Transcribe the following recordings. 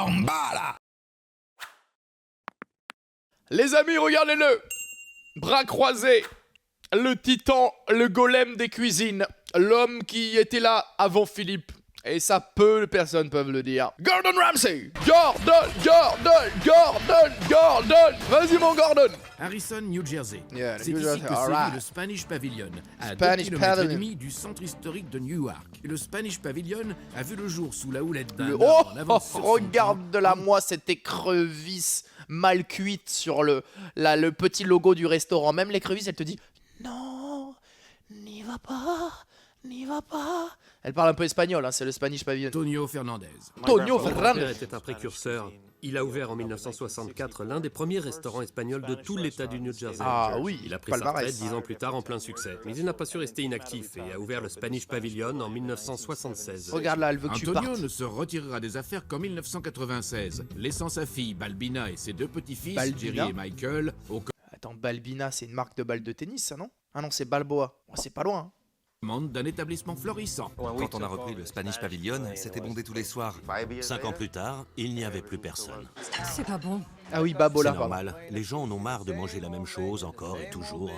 en bas là. Les amis, regardez-le. Bras croisés. Le titan, le golem des cuisines. L'homme qui était là avant Philippe. Et ça, peu de personnes peuvent le dire. Gordon Ramsay. Gordon. Vas-y mon Gordon. Harrison, New Jersey. Yeah, C'est New ici Jersey, que all se right. vit le Spanish Pavilion, à Spanish 2 km Pavilion. et demi du centre historique de Newark. Le Spanish Pavilion a vu le jour sous la houlette d'un homme Oh, en avance sur son temps. regarde-la-moi cette écrevisse mal cuite sur le petit logo du restaurant. Même l'écrevisse, elle te dit non, n'y va pas. Elle parle un peu espagnol, hein, c'est le Spanish Pavilion. Antonio Fernandez. Tonio Mon père Fernandez. était un précurseur. Il a ouvert en 1964 l'un des premiers restaurants espagnols de tout l'État du New Jersey. Ah oui, Il a pris sa palmarès. retraite 10 ans plus tard en plein succès. Mais il n'a pas su rester inactif et a ouvert le Spanish Pavilion en 1976. Regarde là, elle veut que tu Antonio partes. ne se retirera des affaires qu'en 1996, laissant sa fille Balbina et ses 2 petits-fils, Balbina Jerry et Michael, au Attends, Balbina, c'est une marque de balle de tennis, ça, non? Ah non, c'est Balboa. Oh, c'est pas loin. Hein. commande d'un établissement florissant. Quand on a repris le Spanish Pavilion, c'était bondé tous les soirs. 5 ans plus tard, il n'y avait plus personne. C'est pas bon. Ah oui, Babola, C'est pardon. normal, les gens en ont marre de manger la même chose encore et toujours.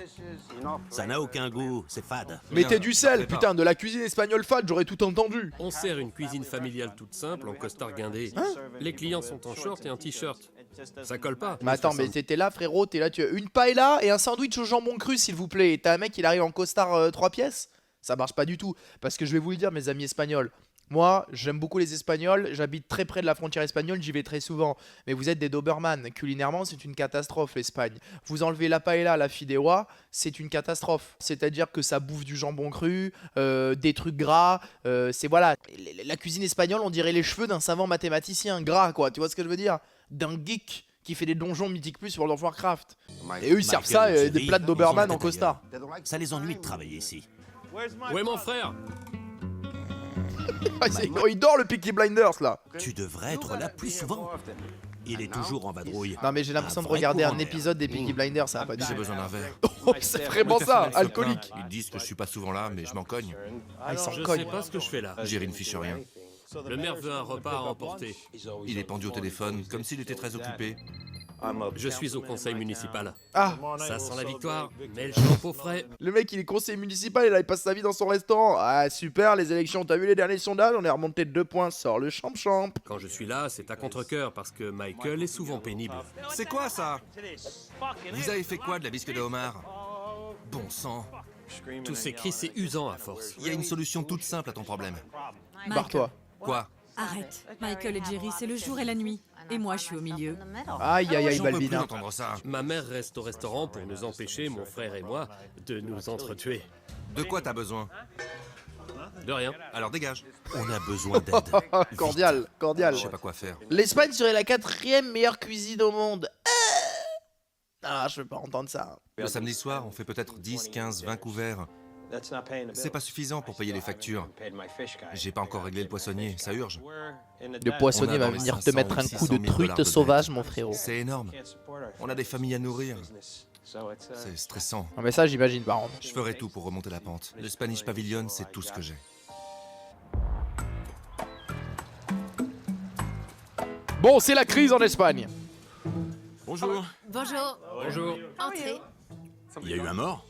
Ça n'a aucun goût, c'est fade. Mettez du sel, putain, de la cuisine espagnole fade, j'aurais tout entendu. On sert une cuisine familiale toute simple en costard guindé. Les clients sont en short et en t-shirt. Ça colle pas. Mais attends, mais t'étais là, frérot, t'es là, tu as une paella et un sandwich au jambon cru, s'il vous plaît. Et t'as un mec, il arrive en costard 3 pièces. Ça marche pas du tout. Parce que je vais vous le dire, mes amis espagnols. Moi, j'aime beaucoup les Espagnols, j'habite très près de la frontière espagnole, j'y vais très souvent. Mais vous êtes des Doberman. Culinairement, c'est une catastrophe, l'Espagne. Vous enlevez la paella, la fideuà, c'est une catastrophe. C'est-à-dire que ça bouffe du jambon cru, des trucs gras. C'est voilà. La cuisine espagnole, on dirait les cheveux d'un savant mathématicien gras, quoi. Tu vois ce que je veux dire? D'un geek qui fait des donjons Mythic Plus sur World of Warcraft. Et eux, ils servent ça, Michael et des Jerry, plats de ils Doberman ont en la tête costard. ailleurs. Ça les ennuie de travailler ici. Ouais, mon frère. Ah, il dort le Peaky Blinders, là. Tu devrais être là plus souvent. Il est toujours en vadrouille. Non, mais j'ai l'impression de vrai regarder un courant d'air. épisode des Peaky Blinders, ça va pas du J'ai tout. besoin d'un verre. Oh, c'est vraiment ça, alcoolique. Ils disent que je suis pas souvent là, mais je m'en cogne. Ah, ils s'en Je sais cognent. pas ce que je fais là. Jerry ne fiche rien. Le maire veut un repas à emporter. Il est pendu au téléphone, comme s'il était très occupé. Je suis au conseil municipal. Ah, Ça sent la victoire, mais le champ frais. le mec, il est conseiller municipal et là, il passe sa vie dans son restaurant. Ah, super, les élections, t'as vu les derniers sondages? On est remonté de 2 points, sort le champ-champ. Quand je suis là, c'est à contre-cœur parce que Michael est souvent pénible. C'est quoi ça? Vous avez fait quoi de la bisque de homard? Bon sang. Tous ces cris, c'est usant à force. Il y a une solution toute simple à ton problème. Barre-toi. Quoi? Arrête. Michael et Jerry, c'est le jour et la nuit. Et moi, je suis au milieu. Aïe, aïe, aïe, J'en peux plus Balbina. d'entendre ça. Ma mère reste au restaurant pour nous empêcher, mon frère et moi, de nous entretuer. De quoi t'as besoin? De rien. Alors dégage. On a besoin d'aide. Cordial, cordial. Je sais pas quoi faire. L'Espagne serait la 4e meilleure cuisine au monde. Ah, je veux pas entendre ça. Le samedi soir, on fait peut-être 10, 15, 20 couverts. C'est pas suffisant pour payer les factures. J'ai pas encore réglé le poissonnier, ça urge. Le poissonnier On a va dans les venir te 500 mettre un ou coup 600 de 000 truite dollars de sauvage, dette. mon frérot. C'est énorme. On a des familles à nourrir. C'est stressant. Non, mais ça, j'imagine, par contre. Je ferai tout pour remonter la pente. Le Spanish Pavilion, c'est tout ce que j'ai. Bon, c'est la crise en Espagne. Bonjour. Bonjour. Bonjour. Entrez. Il y a eu un mort?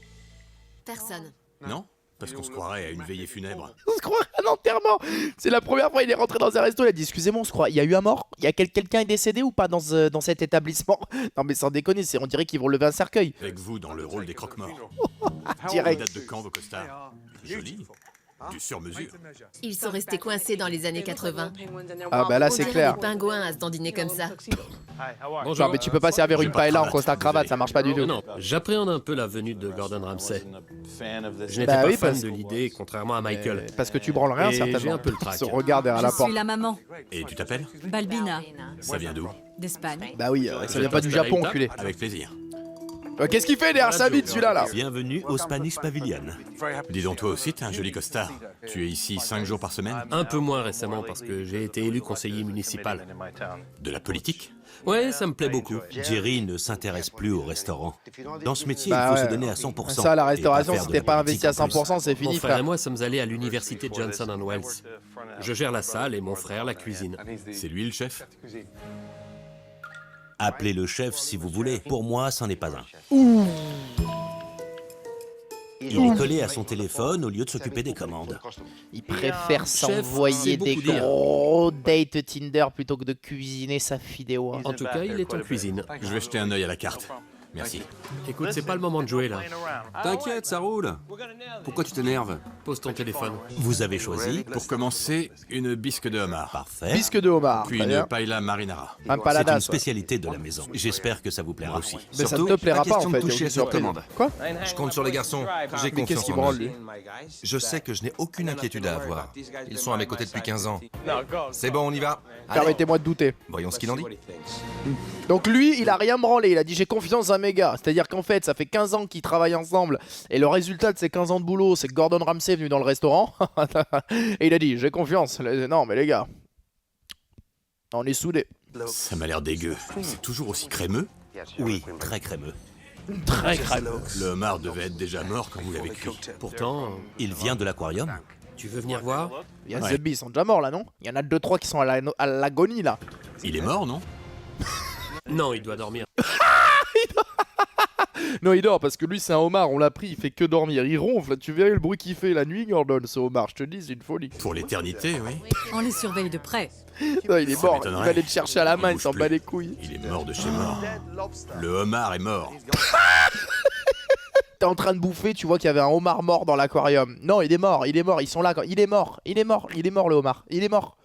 Personne. Non? Parce qu'on se croirait à une veillée funèbre. On se croit à l'enterrement. C'est la première fois il est rentré dans un resto, il a dit excusez-moi, on se croit, il y a eu un mort? Il y a quelqu'un est décédé ou pas dans cet établissement? Non mais sans déconner, on dirait qu'ils vont lever un cercueil. Avec vous dans le rôle des croque-morts. Direct. Date de quand vos costards? Joli. Du sur-mesure. Ils sont restés coincés dans les années 80. Ah bah là On c'est dirait clair. des pingouins à se dandiner comme ça. Genre mais tu peux pas servir une paella en costard cravate, ça marche pas du tout. Non, j'appréhende un peu la venue de Gordon Ramsay. Je n'étais Bah pas oui, fan parce- de l'idée, contrairement à Michael. Parce que tu branles rien Et certainement. j'ai un peu le trac. Ce regard derrière Je la porte. suis la maman Et tu t'appelles? Balbina Ça vient d'où? d'Espagne. Bah oui, ça vient pas du Japon, enculé. Avec plaisir. Qu'est-ce qu'il fait derrière sa bite celui-là là? Bienvenue au Spanish Pavilion. Dis donc, toi aussi, t'es un joli costard. Tu es ici 5 jours par semaine? Un peu moins récemment parce que j'ai été élu conseiller municipal. De la politique? Ouais, ça me plaît beaucoup. Jerry ne s'intéresse plus au restaurant. Dans ce métier, Bah il faut ouais. se donner à 100%. Ça, la et pas restauration, faire si de t'es la pas politique investi à en plus. 100%, c'est Mon fini, frère et frère. moi sommes allés à l'université Johnson & Wales. Je gère la salle et mon frère la cuisine. C'est lui le chef? Appelez le chef si vous voulez. Pour moi, c'en est pas un. Il est collé à son téléphone au lieu de s'occuper des commandes. Il préfère Chef, s'envoyer c'est des beaucoup dire. gros dates Tinder plutôt que de cuisiner sa vidéo. En tout cas, il est en cuisine. Je vais jeter un œil à la carte. Merci. Écoute, c'est pas le moment de jouer là. T'inquiète, ça roule. Pourquoi tu t'énerves? Pose ton téléphone. Vous avez choisi. Pour commencer, une bisque de homard. Parfait. Bisque de homard. Puis très une bien. paella marinara. Un C'est paladas. une ouais. spécialité de la maison. J'espère que ça vous plaira aussi. Mais ça ne Surtout, te plaira pas pas en question fait. de toucher il y a à cette aucune commande. surprise. Quoi? Je compte sur les garçons. J'ai Mais qu'est-ce confiance qu'il en branle eux. lui? Je sais que je n'ai aucune inquiétude à avoir. Ils sont à mes côtés depuis 15 ans. C'est bon, on y va. Allez, Permettez-moi de douter. voyons ce qu'il en dit. Donc lui, il a rien branlé, il a dit j'ai confiance en mes gars. C'est-à-dire qu'en fait, ça fait 15 ans qu'ils travaillent ensemble. Et le résultat de ces 15 ans de boulot, c'est que Gordon Ramsay est venu dans le restaurant. Et il a dit j'ai confiance. Non mais les gars, on est soudés. Ça m'a l'air dégueu. C'est toujours aussi crémeux? Oui, très crémeux. Très crème. Le homard devait être déjà mort quand vous l'avez cuit. Pourtant, Il vient de l'aquarium. tu veux venir voir? Il y a Ouais. Zebby, ils sont déjà morts là, non? Il y en a 2-3 qui sont à l'agonie là. Il est mort, non? Non, il doit dormir. Non, il dort parce que lui, c'est un homard, on l'a pris, il fait que dormir. Il ronfle, tu verrais le bruit qu'il fait la nuit, Gordon, ce homard. Je te dis, c'est une folie. Pour l'éternité, oui. On les surveille de près. Non, il est Ça mort, il m'étonnerait. va aller te chercher à la main, Il il s'en bouge bat plus. les couilles. Il est mort de chez mort. Le homard est mort. T'es en train de bouffer, tu vois qu'il y avait un homard mort dans l'aquarium. Non, il est mort, ils sont là. Il est mort le homard, il est mort.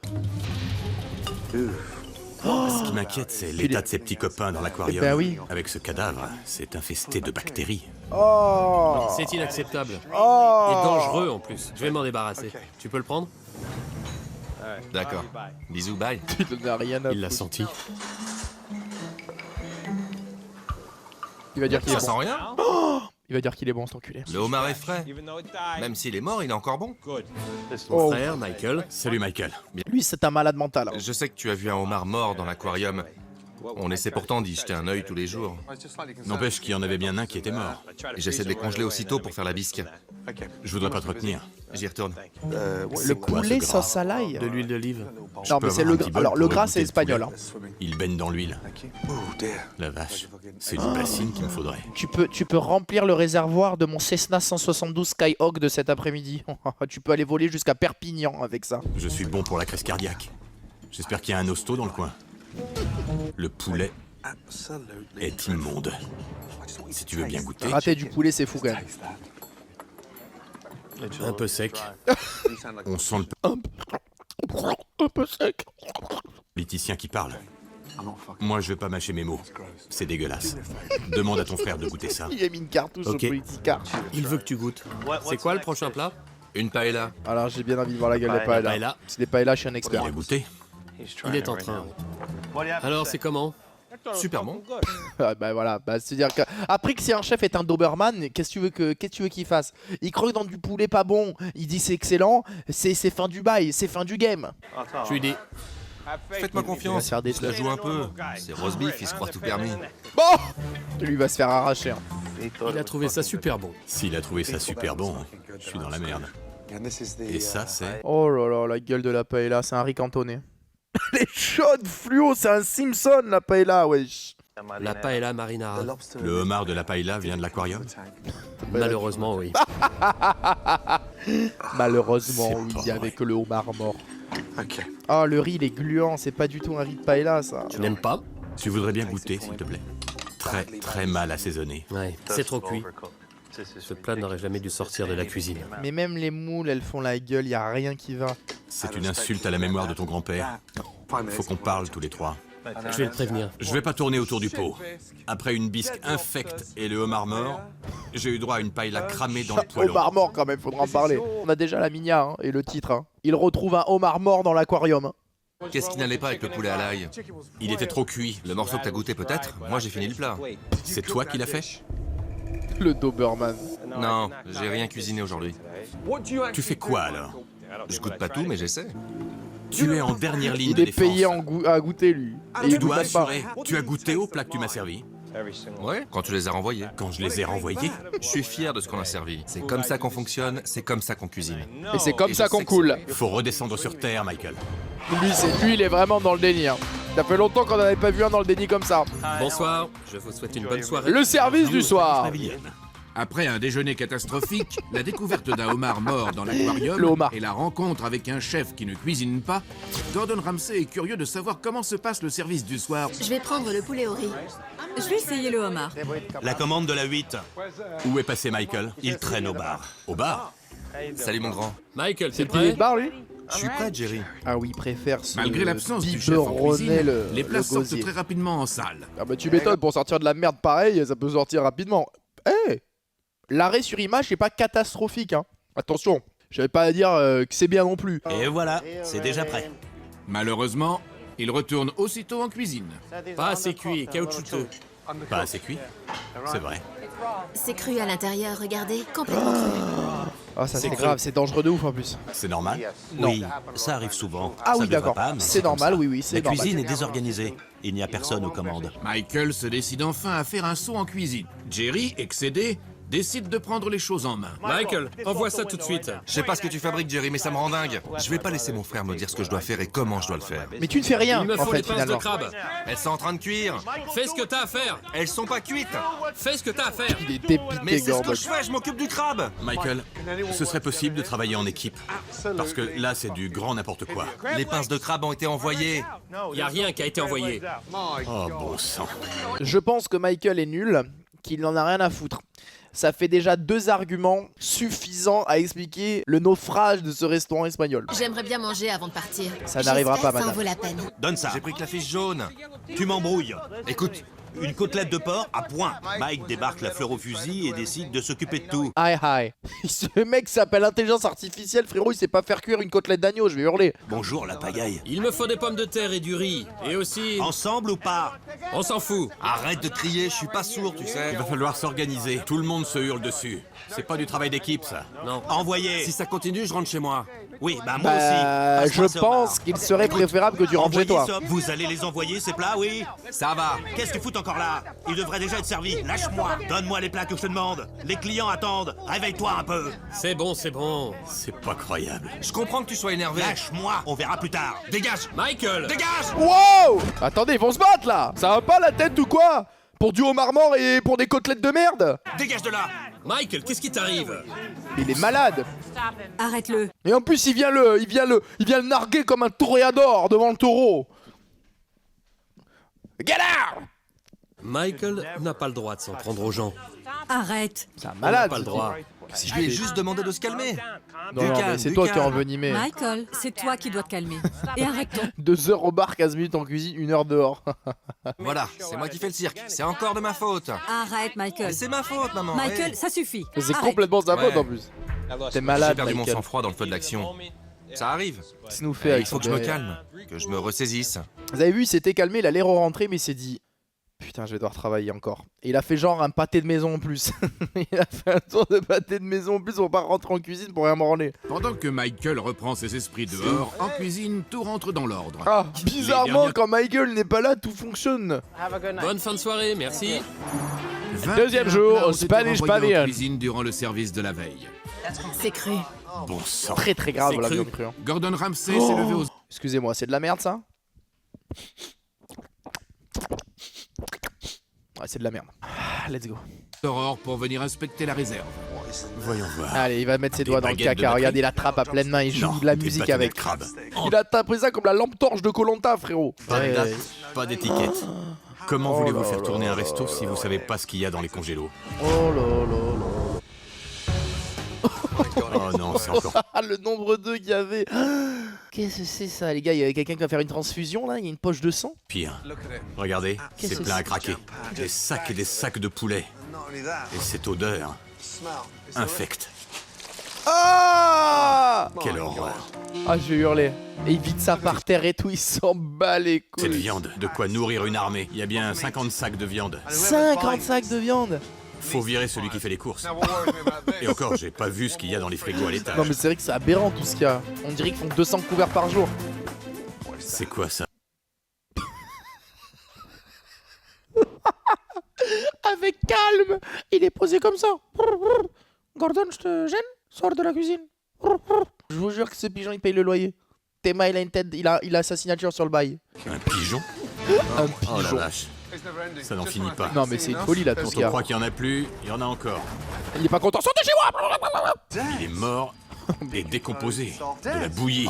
Ce qui m'inquiète, c'est l'état de ses petits copains dans l'aquarium. Ben oui. Avec ce cadavre, c'est infesté de bactéries. Oh, C'est inacceptable. oh. Et dangereux en plus. Je vais m'en débarrasser. Tu peux le prendre? D'accord. Bisous, bye. Il n'a rien à Il l'a foutre. senti. Il va dire qu'il est Ça bon. sent rien? Il va dire qu'il est bon, cet enculé. Le homard est frais. Même s'il est mort, il est encore bon. Mon Oh. frère, Michael. Salut Michael. Lui, c'est un malade mental. Je sais que tu as vu un homard mort dans l'aquarium. On essaie pourtant d'y jeter un œil tous les jours. N'empêche qu'il y en avait bien un qui était mort. Et j'essaie de les congeler aussitôt pour faire la bisque. Je voudrais pas te retenir. J'y retourne. Le C'est quoi, poulet ce gras? sauce à l'ail. De l'huile d'olive. Je Non, peux mais c'est avoir le un petit gras. bol Alors, le pour gras, égoutter c'est le espagnol. poulet Hein. Il baigne dans l'huile. La vache. C'est du bassine qu'il me faudrait. Tu peux remplir le réservoir de mon Cessna 172 Skyhawk de cet après-midi. Tu peux aller voler jusqu'à Perpignan avec ça. Je suis bon pour la crise cardiaque. J'espère qu'il y a un hosto dans le coin. Le poulet est immonde. Si tu veux bien goûter. Rater du poulet, c'est fou quand même. Un peu sec. On sent le Un peu sec. politicien qui parle. Moi, je vais pas mâcher mes mots. C'est dégueulasse. Demande à ton frère de goûter ça. Il a mis une cartouche Ok. au politicard. Il veut que tu goûtes. C'est quoi le prochain plat? Une paella. Alors, j'ai bien envie de voir la gueule des La paella. paella. C'est des paella, je suis un Tu expert. veux goûter? Il est en train. Alors, c'est comment? Super bon. Ah, bah voilà, bah, c'est-à-dire que après que si un chef est un Doberman, qu'est-ce que tu veux qu'il fasse? Il croque dans du poulet pas bon, il dit c'est excellent, c'est fin du bail, c'est fin du game. Je lui dis. Faites-moi Il va confiance. se faire Je la détruire. joue un peu. C'est roast beef, il se croit tout permis. Bon, lui va se faire arracher. Hein. Il a trouvé ça super bon. S'il a trouvé ça super bon, je suis dans la merde. Et ça, c'est... Oh là là, la gueule de la paella, c'est un riz cantonné. Elle est chaude, fluo, c'est un Simpson la paella, wesh. La paella marinara. Le homard de la paella vient de l'aquarium? Malheureusement, oui. Malheureusement, C'est oui, pas avec le homard mort. Ah, le riz, il est gluant, c'est pas du tout un riz de paella, ça. Tu n'aimes pas? Tu voudrais bien goûter, s'il te plaît? Très, très mal assaisonné. Ouais, c'est trop cuit. Ce plat n'aurait jamais dû sortir de la cuisine. Mais même les moules, elles font la gueule, y a rien qui va. C'est une insulte à la mémoire de ton grand-père. Faut qu'on parle tous les trois. Je vais le prévenir. Je vais pas tourner autour du pot. Après une bisque infecte et le homard mort, j'ai eu droit à une paella cramée dans le poêlon. Homard mort quand même, faudra en parler. On a déjà la minia hein, et le titre. Hein. Il retrouve un homard mort dans l'aquarium. Hein. Qu'est-ce qui n'allait pas avec le poulet à l'ail? Il était trop cuit. Le morceau que t'as goûté peut-être? Moi j'ai fini le plat. C'est toi qui l'as fait? Le Doberman. Non, j'ai rien cuisiné aujourd'hui. Tu fais quoi alors? Je goûte pas tout, mais j'essaie. Tu es en dernière ligne Il de est défense. payé à goûter, lui. Et Tu il dois goûte même pas. assurer. Tu as goûté au plat que tu m'as servi? Ouais, quand tu les as renvoyés. Quand je les ai renvoyés? Je suis fier de ce qu'on a servi. C'est comme ça qu'on fonctionne, c'est comme ça qu'on cuisine. Et c'est comme Et ça je qu'on sais que coule. Faut redescendre sur terre, Michael. Lui, il est vraiment dans le déni. Hein. Ça fait longtemps qu'on n'en avait pas vu un dans le déni comme ça. Bonsoir, je vous souhaite une bonne soirée. Le service du soir. Pavilienne. Après un déjeuner catastrophique, la découverte d'un homard mort dans Le l'aquarium homard. et la rencontre avec un chef qui ne cuisine pas, Gordon Ramsay est curieux de savoir comment se passe le service du soir. Je vais prendre le poulet au riz. Je vais essayer le homard. La commande de la 8. Où est passé Michael? Il traîne au bar. Au bar? Salut mon grand. Michael, C'est t'es le pilier prêt? de bar, lui? Je suis prêt, Jerry. Ah oui, il préfère ce Malgré l'absence du chef en cuisine, biberonnet, les plats le sortent gosier. très rapidement en salle. Ah bah tu m'étonnes, pour sortir de la merde pareil, ça peut sortir rapidement. Eh, l'arrêt sur image n'est pas catastrophique, hein. Attention, je vais pas dire que c'est bien non plus. Et voilà, c'est déjà prêt. Malheureusement, il retourne aussitôt en cuisine. Pas assez cuit et caoutchouteux. Pas assez cuit? C'est vrai. C'est cru à l'intérieur, regardez, complètement cru. Ah ça c'est C'est grave, c'est dangereux de ouf en plus. C'est normal? Oui, ça arrive souvent. Ah Ça oui devrait d'accord, pas, mais c'est comme normal, ça. oui oui, c'est La normal. cuisine est désorganisée. Il n'y a personne aux commandes. Michael se décide enfin à faire un saut en cuisine. Jerry, excédé, décide de prendre les choses en main. Michael, envoie ça tout de suite. Je sais pas ce que tu fabriques, Jerry, mais ça me rend dingue. Je vais pas laisser mon frère me dire ce que je dois faire et comment je dois le faire. Mais tu ne fais rien Il me en faut fait les pinces de finalement. crabe. Elles sont en train de cuire. Fais ce que t'as à faire. Elles sont pas cuites. Fais ce que t'as à faire. Il est dépité Mais c'est ce Gordon. que je fais, je m'occupe du crabe. Michael, ce serait possible de travailler en équipe? Parce que là, c'est du grand n'importe quoi. Les pinces de crabe ont été envoyées. Y a rien qui a été envoyé. Oh, bon sang. Je pense que Michael est nul, qu'il n'en a rien à foutre. Ça fait déjà 2 arguments suffisants à expliquer le naufrage de ce restaurant espagnol. J'aimerais bien manger avant de partir. Ça n'arrivera J'espère pas, que ça en madame. vaut la peine. Donne ça. J'ai pris que la fiche jaune. Tu m'embrouilles. Écoute, Une côtelette de porc à point. Mike débarque la fleur au fusil et décide de s'occuper de tout. Aïe aïe. Ce mec s'appelle intelligence artificielle, frérot, il sait pas faire cuire une côtelette d'agneau, je vais hurler. Bonjour la pagaille. Il me faut des pommes de terre et du riz. Et aussi... Ensemble ou pas? On s'en fout. arrête de crier, je suis pas sourd, tu sais. Il va falloir s'organiser. Tout le monde se hurle dessus. C'est pas du travail d'équipe, ça. Non. Envoyez. Si ça continue, je rentre chez moi. Oui, bah moi Bah, aussi. je Passe-moi ce pense homard. qu'il serait préférable que tu rentres chez Envoyez toi. ça. Vous allez les envoyer ces plats, oui? Ça va. Qu'est-ce que tu fous encore là? Ils devraient déjà être servis. Lâche-moi. Donne-moi les plats que je te demande. Les clients attendent. Réveille-toi un peu. C'est bon, c'est bon. C'est pas croyable. Je comprends que tu sois énervé. Lâche-moi. On verra plus tard. Dégage. Michael! Dégage. Wow! Attendez, ils vont se battre là. Ça va pas la tête ou quoi? Pour du homard mort et pour des côtelettes de merde? Dégage de là. Michael, qu'est-ce qui t'arrive? Il est malade. Arrête-le. Et en plus, il vient le narguer comme un toréador devant le taureau. Get out! Michael n'a pas le droit de s'en prendre aux gens. Arrête. C'est un On n'a malade. pas le ce droit. type. Je lui ai juste demandé de se calmer. Non, non, mais c'est toi qui es envenimé. Michael, c'est toi qui dois te calmer. Et arrête-toi. 2 heures au bar, 15 minutes en cuisine, 1 heure dehors. Voilà, c'est moi qui fais le cirque. C'est encore de ma faute. Arrête, Michael. Mais c'est ma faute, maman. Michael, hey. ça suffit. C'est Arrête. complètement sa faute Ouais. en plus. T'es J'ai malade, perdu mon Michael. sang-froid dans le feu de l'action. Ça arrive. Qu'est-ce qu'il nous fait Il avec faut son que je me derrière. calme, que je me ressaisisse. Vous avez vu, il s'était calmé, il allait re-rentrer, mais il s'est dit putain, je vais devoir travailler encore. Et il a fait genre un pâté de maison en plus. Il a fait un tour de pâté de maison en plus pour pas rentrer en cuisine pour rien branler. Pendant que Michael reprend ses esprits dehors, en cuisine, tout rentre dans l'ordre. Ah, bizarrement, dernières- quand Michael n'est pas là, tout fonctionne. Bonne fin de soirée, merci. 21 Deuxième jour plats au ont été Spanish renvoyés en Pavilion. cuisine durant le service de la veille. C'est cru. Bon sang. Très très grave C'est la cru. viande crue. Hein. Gordon Ramsay s'est levé aux... Excusez-moi, c'est de la merde ça? Ouais, c'est de la merde. Ah, let's go. aurores pour venir inspecter la réserve. Voyons voir. Allez, il va mettre ses Des doigts dans le baguettes de caca. batterie. Regardez, il attrape à pleine main, il joue Non, de la des musique bâtonnets avec. de crabe. Il a tapé ça comme la lampe torche de Koh-Lanta, frérot. Pas de Ouais. date, pas d'étiquette. Comment Oh voulez-vous là faire là tourner un là resto là si vous savez pas ce qu'il y a dans les congélos? Oh là là là. Oh non, c'est encore Ah, le nombre 2 qu'il y avait. Qu'est-ce que c'est ça, les gars? Il y avait quelqu'un qui va faire une transfusion là? Il y a une poche de sang? pire. Regardez, Qu'est-ce c'est que plein à c'est? craquer. Des sacs et des sacs de poulet. Et cette odeur infecte. Ah Quelle horreur. Ah, j'ai hurlé. Et il vide ça par terre et tout, il s'en bat les couilles. Cette viande, de quoi nourrir une armée. Il y a bien 50 sacs de viande. 50 sacs de viande. Faut virer celui qui fait les courses. Et encore, j'ai pas vu ce qu'il y a dans les frigos à l'étage. Non mais c'est vrai que c'est aberrant tout ce qu'il y a. On dirait qu'ils font 200 couverts par jour. C'est quoi ça? Avec calme. Il est posé comme ça. Gordon, je te gêne? Sors de la cuisine. Je vous jure que ce pigeon il paye le loyer. Théma il a une tête, il a sa signature sur le bail. Un pigeon? Un Oh la pigeon. vache. Ça n'en finit pas. Non mais c'est une folie là tout ce Quand qu'il y on a. croit qu'il y en a plus, il y en a encore. Il est pas content, sortez chez moi. Il est mort et décomposé. De la bouillie.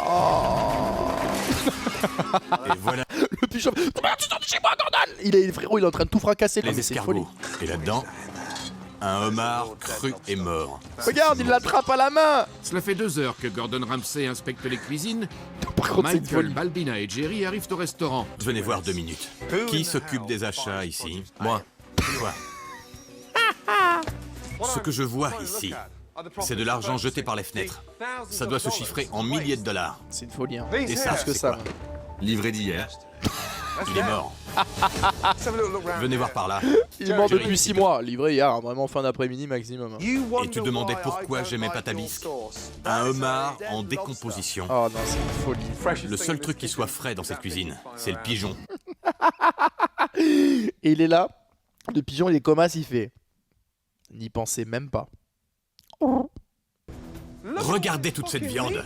Et voilà Le pigeon. Merde, tu sors de chez moi, Gordon. Frérot, il est en train de tout fracasser. Non, les mais c'est une folie. escargots. Et là-dedans, un homard cru et mort. Regarde, il l'attrape à la main. Cela fait 2 heures que Gordon Ramsay inspecte les cuisines. Par contre, c'est une Michael, folie. Balbina et Jerry arrivent au restaurant. Venez voir 2 minutes. Qui s'occupe des achats ici? Moi. Toi. Ce que je vois ici, c'est de l'argent jeté par les fenêtres. Ça doit se chiffrer en milliers de dollars. C'est une folie. Hein. Et ça, Plus que c'est ça. quoi? Livré d'hier. Il est mort. Venez voir par là. Il est mort Jerry, depuis 6 mois. Livré hier, vraiment fin d'après-midi maximum. Et tu demandais pourquoi j'aimais pas ta bisque. Un homard en décomposition. Oh non, c'est une folie. Le seul truc qui soit frais dans cette cuisine, c'est le pigeon. Et il est là. Le pigeon, il est comme ça, il fait. N'y pensez même pas. Regardez toute cette viande.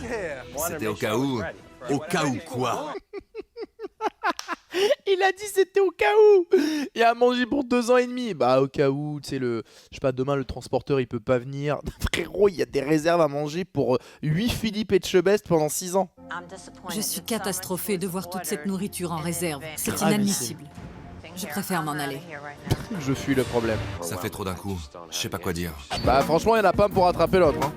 C'était au cas où. Au cas où quoi? Il a dit c'était au cas où. Il a mangé pour 2 ans et demi. Bah au cas où, tu sais je sais pas, demain le transporteur il peut pas venir. Frérot, il y a des réserves à manger pour 8 Philippe Etchebest pendant 6 ans. Je suis catastrophée de voir toute cette nourriture en réserve. C'est Gravissime. inadmissible. Je préfère m'en aller. Je fuis le problème. Ça fait trop d'un coup. Je sais pas quoi dire. Bah franchement, il y en a pas un pour rattraper l'autre. Hein.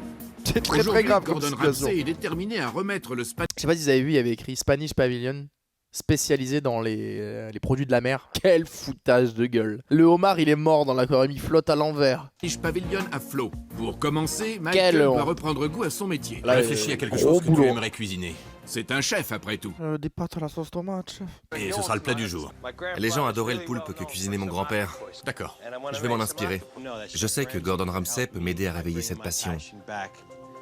C'est très Aujourd'hui, grave comme Gordon situation. Ramsay est déterminé à remettre le Spanish Je sais pas si vous avez vu, il y avait écrit Spanish Pavilion, spécialisé dans les produits de la mer. Quel foutage de gueule. Le homard, il est mort dans l'aquarium, il flotte à l'envers. Pavilion à flot. Pour commencer, Quelle Michael doit honte. reprendre goût à son métier. Là, Réfléchis à quelque gros chose que boulot. tu aimerais cuisiner. C'est un chef après tout. Des pâtes à la sauce tomate, chef. Et ce sera le plat du jour. Les gens adoraient le poulpe que cuisinait mon grand-père. D'accord. Je vais m'en inspirer. Je sais que Gordon Ramsay peut m'aider à réveiller cette passion.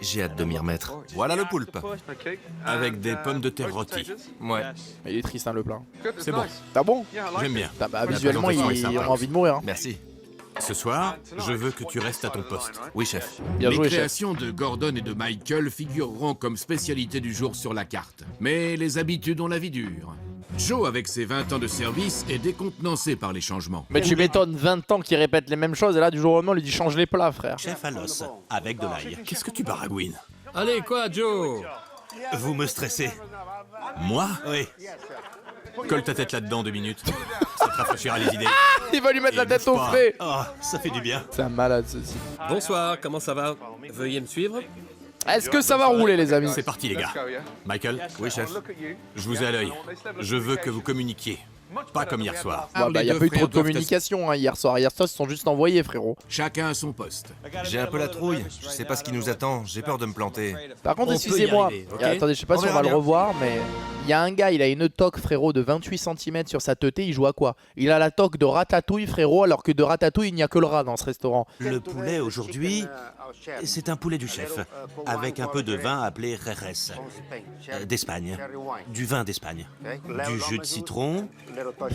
J'ai hâte de m'y remettre. Voilà le poulpe. Avec des pommes de terre rôties. Ouais. Il est triste, hein, le plat. C'est bon. T'as bon? J'aime bien. Bah, visuellement, il présentation est a sympa. envie de mourir. Hein. Merci. Ce soir, je veux que tu restes à ton poste. Oui, chef. Bien Les joué, chef. créations de Gordon et de Michael figureront comme spécialité du jour sur la carte. Mais les habitudes ont la vie dure. Joe, avec ses 20 ans de service, est décontenancé par les changements. Mais tu m'étonnes, 20 ans qu'il répète les mêmes choses et là, du jour au lendemain, on lui dit change les plats, frère. Chef à l'os, avec de l'ail. Qu'est-ce que tu baragouines? Allez, quoi, Joe? Vous me stressez. Moi? Oui. Colle ta tête là-dedans 2 minutes. Ça te rafraîchira les idées. Il va lui mettre Et la tête bouge au pas. frais. Oh, ça fait du bien. C'est un malade, ceci. Bonsoir, comment ça va? Veuillez me suivre. Est-ce que ça va rouler, les amis? C'est parti, les gars. Michael? Oui, chef. Je vous ai à l'œil. Je veux que vous communiquiez. Pas comme hier soir. Ouais, bah, Les y a deux pas eu trop frères de doivent communication hein, hier soir. Hier soir, ils se sont juste envoyés, frérot. Chacun à son poste. J'ai un peu la trouille. Je sais pas ce qui nous attend. J'ai peur de me planter. Par contre, On peut y excusez-moi. arriver, ok. Attendez, je sais pas On si on verra va le bien. revoir, mais il y a un gars, il a une toque, frérot, de 28 cm sur sa teuté. Il joue à quoi? Il a la toque de ratatouille, frérot, alors que de ratatouille, il n'y a que le rat dans ce restaurant. Le poulet aujourd'hui, c'est un poulet du chef, avec un peu de vin appelé Jerez, d'Espagne, du vin d'Espagne, du jus de citron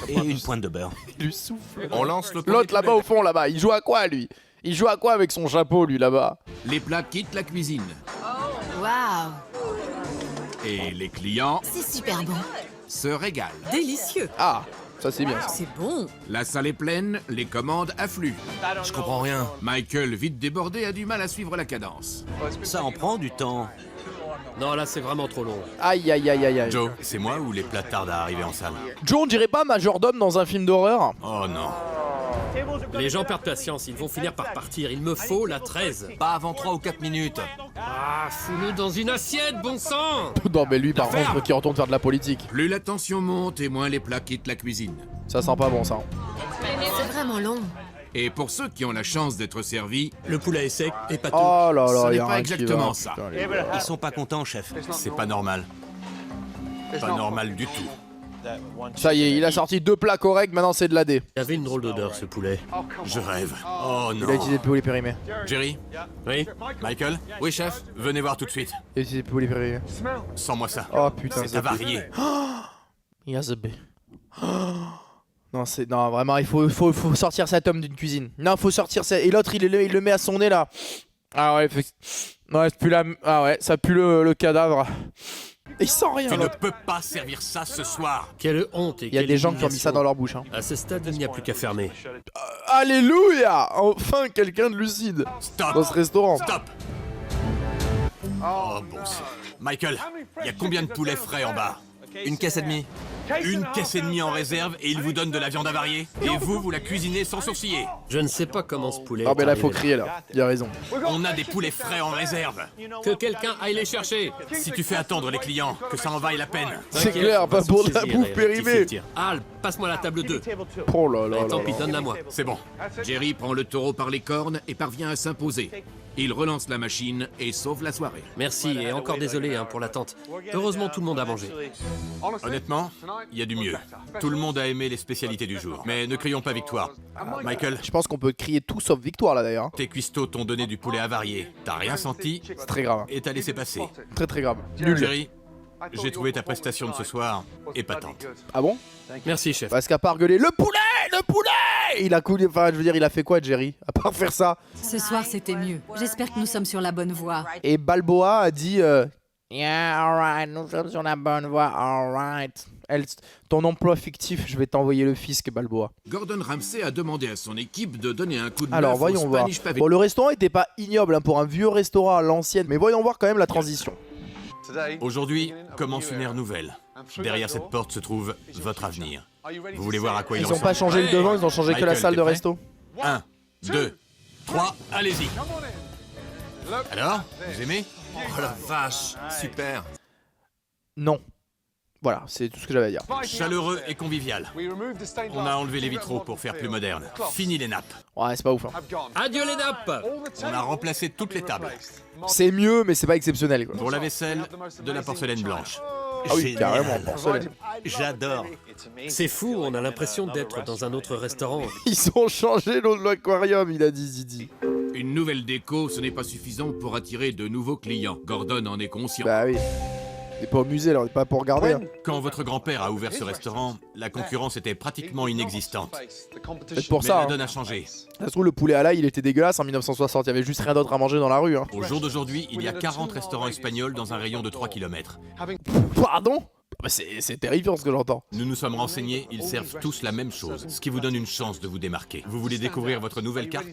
et une pointe de beurre. Il lui souffle. On lance le L'autre là-bas au fond, là-bas, il joue à quoi, lui? Il joue à quoi avec son chapeau, lui, là-bas? Les plats quittent la cuisine. Waouh, Et les clients c'est super bon. se régalent. Délicieux. Ah, ça c'est bien. Ça. C'est bon. La salle est pleine, les commandes affluent. Je comprends rien. Michael, vite débordé, a du mal à suivre la cadence. Ça en prend du temps. Non, là, c'est vraiment trop long. Aïe, aïe, aïe, aïe, aïe. Joe, c'est moi ou les plats tardent à arriver en salle? Joe, on dirait pas majordome dans un film d'horreur? Oh non. Les gens perdent patience, ils vont finir par partir. Il me faut la 13. Pas avant 3 ou 4 minutes. Ah, fous-nous dans une assiette, bon sang! Non, mais lui, par contre, qui retourne faire de la politique. Plus la tension monte et moins les plats quittent la cuisine. Ça sent pas bon, ça. C'est vraiment long. Et pour ceux qui ont la chance d'être servis, Le poulet est sec et pâteux. Oh là là, Ce il y n'est a pas rien qui exactement va, ça. putain, les gars. Ils sont pas contents, chef. C'est pas normal. Pas normal du tout. Ça y est, il a sorti 2 plats corrects, maintenant c'est de la D. Il avait une drôle d'odeur, ce poulet. Je rêve. Oh Il a non. utilisé le poulet périmé. Jerry, Oui. Michael, oui chef, venez voir tout de suite. Il a utilisé le poulet périmé. Sans-moi ça. Oh putain, C'est avarié. il a zappé. Non, c'est. Non, vraiment, il faut sortir cet homme d'une cuisine. Non, faut sortir ça. Et l'autre, il le met à son nez là. Ah ouais, non, ça pue la. Ah ouais, ça pue le cadavre. Il sent rien. Tu ne l'autre. peux pas servir ça ce soir. Quelle honte et Il y a quelle des gens qui ont mis ça humiliation. dans leur bouche. Hein. À ce stade, il n'y a plus qu'à fermer. Alléluia! Enfin, quelqu'un de lucide Stop. dans ce restaurant. Stop. Oh bon sang. Michael, il y a combien de poulets frais en bas? Une caisse et demie. Une caisse et demie en réserve et il vous donne de la viande avariée? Et vous la cuisinez sans sourciller? Je ne sais pas comment ce poulet. Ah, mais là, est faut arrivé crier là. Il a raison. On a des poulets frais en réserve. Que quelqu'un aille les chercher. Si tu fais attendre les clients, que ça en vaille la peine. C'est T'inquiète, clair, on va pas pour de s'en la saisir bouffe et rectifier périmée. le tir. Al, passe-moi la table 2. Oh là là Et là tant là. pis, donne-la-moi. C'est bon. Jerry prend le taureau par les cornes et parvient à s'imposer. Il relance la machine et sauve la soirée. Merci et encore désolé pour l'attente. Heureusement, tout le monde a mangé. Honnêtement, il y a du mieux. Tout le monde a aimé les spécialités du jour. Mais ne crions pas victoire. Michael, Je pense qu'on peut crier tout sauf victoire là d'ailleurs. Hein. tes cuistots t'ont donné du poulet avarié. T'as rien senti C'est très grave. et t'as laissé passer. Très très grave. Nul. Jerry, j'ai trouvé ta prestation de ce soir épatante. Ah bon? Merci, chef. Parce qu'à part gueuler le poulet! Il a coulé. Enfin, je veux dire, il a fait quoi, Jerry? À part faire ça. Ce soir, c'était mieux. J'espère que nous sommes sur la bonne voie. Et Balboa a dit Yeah, alright, nous sommes sur la bonne voie, alright. Ton emploi fictif, je vais t'envoyer le fisc, Balboa. Gordon Ramsay a demandé à son équipe de donner un coup de Alors, neuf au voyons voir. Spanish Pavé. Bon, le restaurant était pas ignoble hein, pour un vieux restaurant à l'ancienne, mais voyons voir quand même la transition. Aujourd'hui commence une ère nouvelle. Derrière cette porte se trouve votre avenir. Vous voulez voir à quoi il Ils en ont sont? pas changé le devant, ils ont changé que la Michael, salle t'es de prêt? resto. 1, 2, 3, allez-y. Alors, vous aimez? Oh la vache, super. Non. Voilà, c'est tout ce que j'avais à dire. Chaleureux et convivial. On a enlevé les vitraux pour faire plus moderne. Fini les nappes. Ouais, c'est pas ouf. Hein. Adieu les nappes. On a remplacé toutes les tables. C'est mieux, mais c'est pas exceptionnel. Quoi. Pour la vaisselle, de la porcelaine blanche. Ah oui, Génial. carrément, porcelaine. J'adore. C'est fou, on a l'impression d'être dans un autre restaurant. Ils ont changé l'aquarium, il a dit Zidi. Une nouvelle déco, ce n'est pas suffisant pour attirer de nouveaux clients. Gordon en est conscient. Bah oui. On est pas au musée là, on est pas pour regarder. Hein. Quand votre grand-père a ouvert ce restaurant, la concurrence était pratiquement inexistante. Peut-être pour Mais ça. la Hein. donne a changé. Ça se trouve, le poulet à l'ail, il était dégueulasse en 1960. Il y avait juste rien d'autre à manger dans la rue. Hein. Au jour d'aujourd'hui, il y a 40 restaurants espagnols dans un rayon de 3 km. Pardon? Bah, c'est terrifiant ce que j'entends. Nous nous sommes renseignés, ils servent tous la même chose, ce qui vous donne une chance de vous démarquer. Vous voulez découvrir votre nouvelle carte?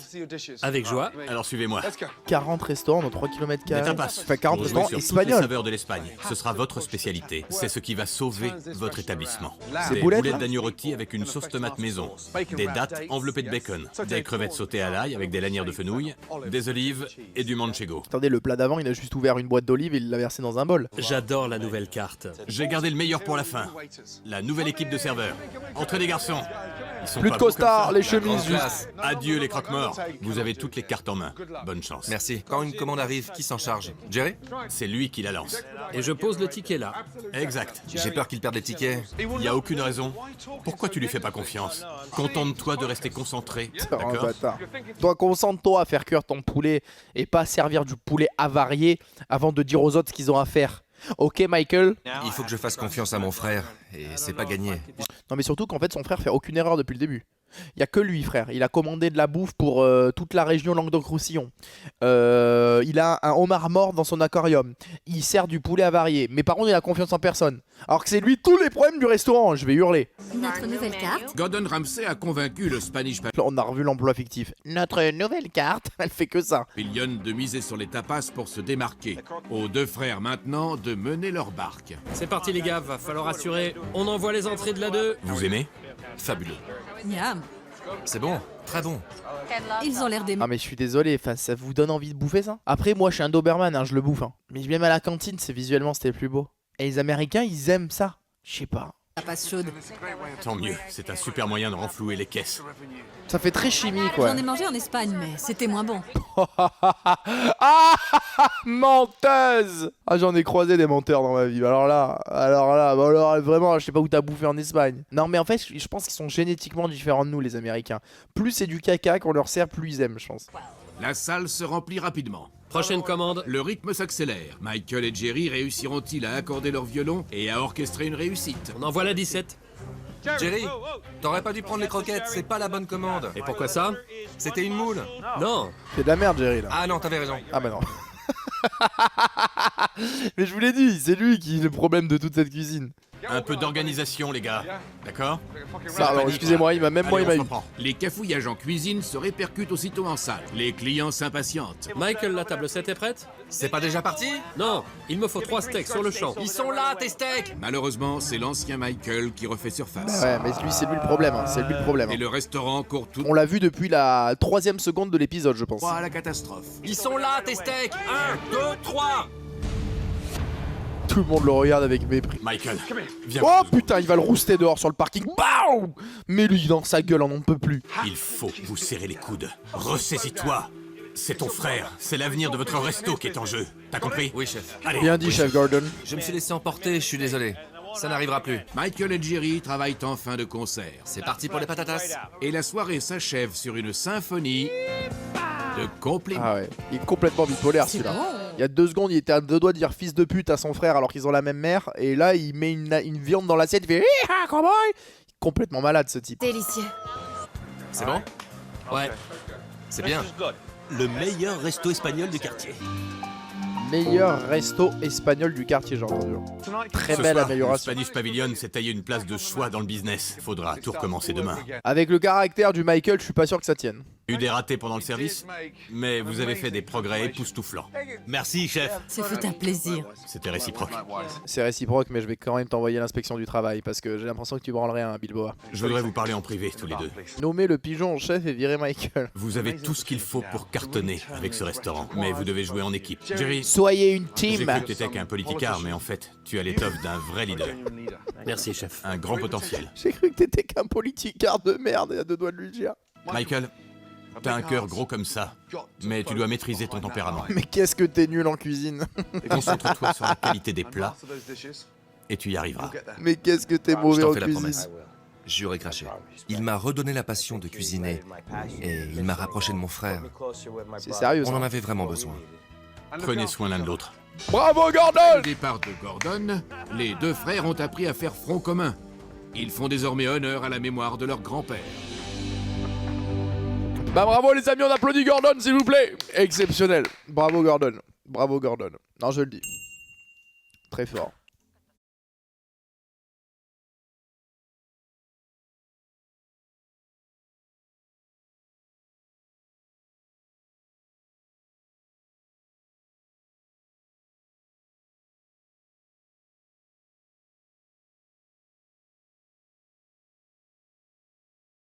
Avec joie. Alors suivez-moi. 40 restaurants dans 3 km. Des tapas. Enfin, 40 Pour jouer restaurants sur toutes les espagnols. saveurs de l'Espagne. Ce sera votre spécialité. C'est ce qui va sauver votre établissement. Ces Des boulettes, boulettes là d'agneau rôti avec une sauce tomate maison. Des dattes enveloppées de bacon. Des crevettes sautées à l'ail avec des lanières de fenouil. Des olives et du manchego. Attendez, le plat d'avant, il a juste ouvert une boîte d'olives et il l'a versé dans un bol. J'adore la nouvelle carte. J'ai gardé le meilleur pour la fin. La nouvelle équipe de serveurs. Entrez les garçons. Ils sont Plus pas de beaux costards, comme ça. les chemises Grande juste. classe. Adieu les croque-morts. Vous avez toutes les cartes en main. Bonne chance. Merci. Quand une commande arrive, qui s'en charge? Jerry? C'est lui qui la lance. Et je pose le ticket là. Exact. J'ai peur qu'il perde les tickets. Il n'y a aucune raison. Pourquoi tu lui fais pas confiance? Contente-toi de rester concentré. Oh, D'accord? bâtard. Toi, concentre-toi à faire cuire ton poulet et pas servir du poulet avarié avant de dire aux autres ce qu'ils ont à faire. Ok, Michael? Il faut que je fasse confiance à mon frère, et c'est pas gagné. Non, mais surtout qu'en fait, son frère fait aucune erreur depuis le début. Il y a que lui, frère. Il a commandé de la bouffe pour toute la région Languedoc-Roussillon. Il a un homard mort dans son aquarium. Il sert du poulet avarié. Mais par contre, il a confiance en personne. Alors que c'est lui tous les problèmes du restaurant. Je vais hurler. Notre nouvelle carte. Gordon Ramsay a convaincu le Spanish On a revu l'emploi fictif. Notre nouvelle carte, elle fait que ça. Pavilion de miser sur les tapas pour se démarquer. Aux deux frères maintenant de mener leur barque. C'est parti les gars, va falloir assurer. On envoie les entrées de la 2. Vous aimez? Fabuleux. Miam. C'est bon, très bon. Ils ont l'air des... Ah mais je suis désolé, enfin, ça vous donne envie de bouffer ça? Après moi je suis un Doberman, hein, je le bouffe. Hein. Mais même à la cantine, c'est visuellement c'était plus beau. Et les Américains ils aiment ça. Je sais pas. Ça passe chaude. Tant mieux, c'est un super moyen de renflouer les caisses. Ça fait très chimique, ouais. J'en ai mangé en Espagne, mais c'était moins bon. Ah, menteuse! Ah, j'en ai croisé des menteurs dans ma vie. Alors vraiment, je sais pas où t'as bouffé en Espagne. Non, mais en fait, je pense qu'ils sont génétiquement différents de nous, les Américains. Plus c'est du caca qu'on leur sert, plus ils aiment, je pense. La salle se remplit rapidement. Prochaine commande. Le rythme s'accélère. Michael et Jerry réussiront-ils à accorder leur violon et à orchestrer une réussite? On envoie la 17. Jerry, t'aurais pas dû prendre les croquettes, c'est pas la bonne commande. Et pourquoi ça? C'était une moule. Non. C'est de la merde, Jerry, là. Ah non, t'avais raison. Ah bah non. Mais je vous l'ai dit, c'est lui qui est le problème de toute cette cuisine. Un peu d'organisation, les gars. D'accord? Pardon, excusez-moi, il m'a même moi, il m'a eu. Les cafouillages en cuisine se répercutent aussitôt en salle. Les clients s'impatientent. Michael, la table 7 est prête? C'est pas déjà parti? Non, il me faut 3 steaks sur le champ. Ils sont là, tes steaks! Malheureusement, c'est l'ancien Michael qui refait surface. Ouais, mais lui, c'est lui le problème, hein. C'est lui le problème. Et Hein. le restaurant court tout On l'a vu depuis la 3e seconde de l'épisode, je pense. droit à la catastrophe. Ils sont là, tes steaks! 1, 2, 3! Tout le monde le regarde avec mépris. Michael, viens. Oh putain, il va le rouster dehors sur le parking. Bam! Mets-lui dans sa gueule, on n'en peut plus. Il faut vous serrer les coudes. Ressaisis-toi. C'est ton frère, c'est l'avenir de votre resto qui est en jeu. T'as compris? Oui, chef. Allez. Bien dit, chef Gordon. Je me suis laissé emporter, je suis désolé. Ça n'arrivera plus. Michael et Jerry travaillent en fin de concert. C'est parti pour les patatas. Et la soirée s'achève sur une symphonie de compliments. Ah ouais, il est complètement bipolaire C'est celui-là. bon. Il y a 2 secondes, il était à 2 doigts de dire fils de pute à son frère alors qu'ils ont la même mère. Et là, il met une viande dans l'assiette, il fait Hi-ha, cowboy! Complètement malade ce type. Délicieux. C'est bon? Ouais. C'est bien. Le meilleur resto espagnol du quartier. Meilleur resto espagnol du quartier, j'ai entendu. Très Ce belle soir, amélioration. le Spanish Pavilion s'est taillé une place de choix dans le business. Faudra tout recommencer demain. Avec le caractère du Michael, je suis pas sûr que ça tienne. Eu des ratés pendant le service, mais vous avez fait des progrès époustouflants. Merci, chef. Ce fut un plaisir. C'était réciproque. C'est réciproque, mais je vais quand même t'envoyer à l'inspection du travail parce que j'ai l'impression que tu branlerais un Bilboa. Je voudrais vous parler en privé, tous les deux. Nommer le pigeon en chef et virer Michael. Vous avez tout ce qu'il faut pour cartonner avec ce restaurant, mais vous devez jouer en équipe. Jerry, Soyez une j'ai team. cru que t'étais qu'un politicard, mais en fait, tu as l'étoffe d'un vrai leader. Merci, chef. Un grand potentiel. J'ai cru que t'étais qu'un politicard de merde et à 2 doigts de lui dire. Michael, t'as un cœur gros comme ça, mais tu dois maîtriser ton tempérament. Mais qu'est-ce que t'es nul en cuisine. Concentre-toi sur la qualité des plats et tu y arriveras. Mais qu'est-ce que t'es Je mauvais t'en en fais la cuisine. promesse. J'aurais craché. Il m'a redonné la passion de cuisiner et il m'a rapproché de mon frère. C'est sérieux On ça. en avait vraiment besoin. Prenez soin l'un de l'autre. Bravo Au Gordon! départ de Gordon, les deux frères ont appris à faire front commun. Ils font désormais honneur à la mémoire de leur grand-père. Bah bravo les amis, on applaudit Gordon s'il vous plaît. Exceptionnel. Bravo Gordon. Bravo Gordon. Non, je le dis. Très fort.